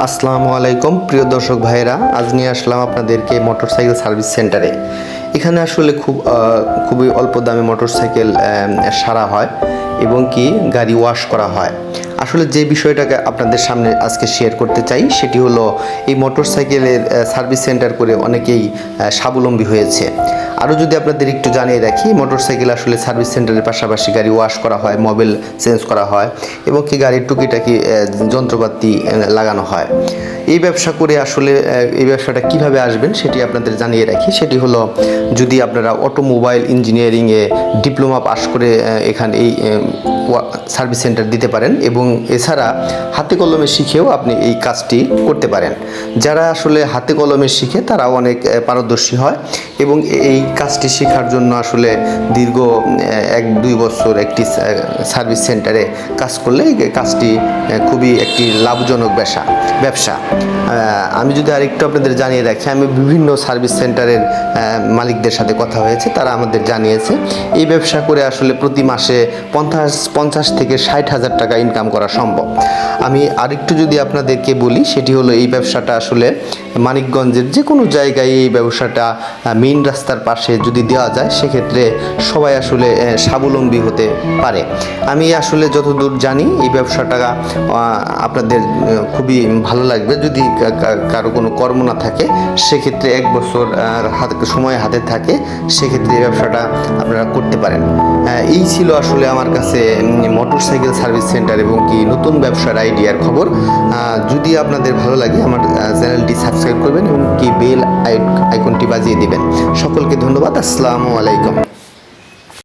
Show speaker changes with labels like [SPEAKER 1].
[SPEAKER 1] আসসালামু আলাইকুম প্রিয় দর্শক ভাইরা, আজ নিয়ে আসলাম আপনাদেরকে মোটরসাইকেল সার্ভিস সেন্টারে। এখানে আসলে খুবই অল্প দামে মোটরসাইকেল সারা হয় এবং কি গাড়ি ওয়াশ করা হয়। আসলে যে বিষয়টাকে আপনাদের সামনে আজকে শেয়ার করতে চাই সেটি হলো এই মোটরসাইকেলের সার্ভিস সেন্টার করে অনেকেই স্বাবলম্বী হয়েছে। আরও যদি আপনাদের একটু জানিয়ে রাখি, মোটরসাইকেল আসলে সার্ভিস সেন্টারের পাশাপাশি গাড়ি ওয়াশ করা হয়, মোবিল চেঞ্জ করা হয় এবং কি গাড়ির টুকিটাকি যন্ত্রপাতি লাগানো হয়। এই ব্যবসা করে আসলে এই ব্যবসাটা কিভাবে আসবেন সেটি আপনাদের জানিয়ে রাখি। সেটি হলো, যদি আপনারা অটোমোবাইল ইঞ্জিনিয়ারিংয়ে ডিপ্লোমা পাশ করে এখানে এই সার্ভিস সেন্টার দিতে পারেন এবং এছাড়া হাতে কলমে শিখেও আপনি এই কাজটি করতে পারেন। যারা আসলে হাতে কলমে শিখে তারা অনেক পারদর্শী হয় এবং এই কাজটি শেখার জন্য আসলে দীর্ঘ 1-2 বছর একটি সার্ভিস সেন্টারে কাজ করলে এই কাজটি খুবই একটি লাভজনক ব্যবসা। আমি যদি আরেকটু আপনাদের জানিয়ে রাখি, আমি বিভিন্ন সার্ভিস সেন্টারের মালিকদের সাথে কথা হয়েছে, তারা আমাদের জানিয়েছে এই ব্যবসা করে আসলে প্রতি মাসে 50 থেকে 60,000 টাকা ইনকাম করা সম্ভব। আমি আরেকটু যদি আপনাদেরকে বলি, সেটি হলো এই ব্যবসাটা আসলে মানিকগঞ্জের যে কোনো জায়গায় এই ব্যবসাটা মেইন রাস্তার পাশে যদি দেওয়া যায়, সেক্ষেত্রে সবাই আসলে স্বাবলম্বী হতে পারে। আমি আসলে যতদূর জানি এই ব্যবসাটা আপনাদের খুবই ভালো লাগবে। যদি কারো কোনো কর্ম না থাকে, সেক্ষেত্রে 1 বছর সময় হাতে থাকে, সেক্ষেত্রে এই ব্যবসাটা আপনারা করতে পারেন। এই ছিল আসলে আমার কাছে মোটরসাইকেল সার্ভিস সেন্টার এবং কি নতুন ব্যবসার আইডিয়ার খবর। যদি আপনাদের ভালো লাগে আমার চ্যানেলটি সাবস্ক্রাইব করবেন এবং কি বেল আইকনটি বাজিয়ে দিবেন। সকলকে ধন্যবাদ। আসসালামু আলাইকুম।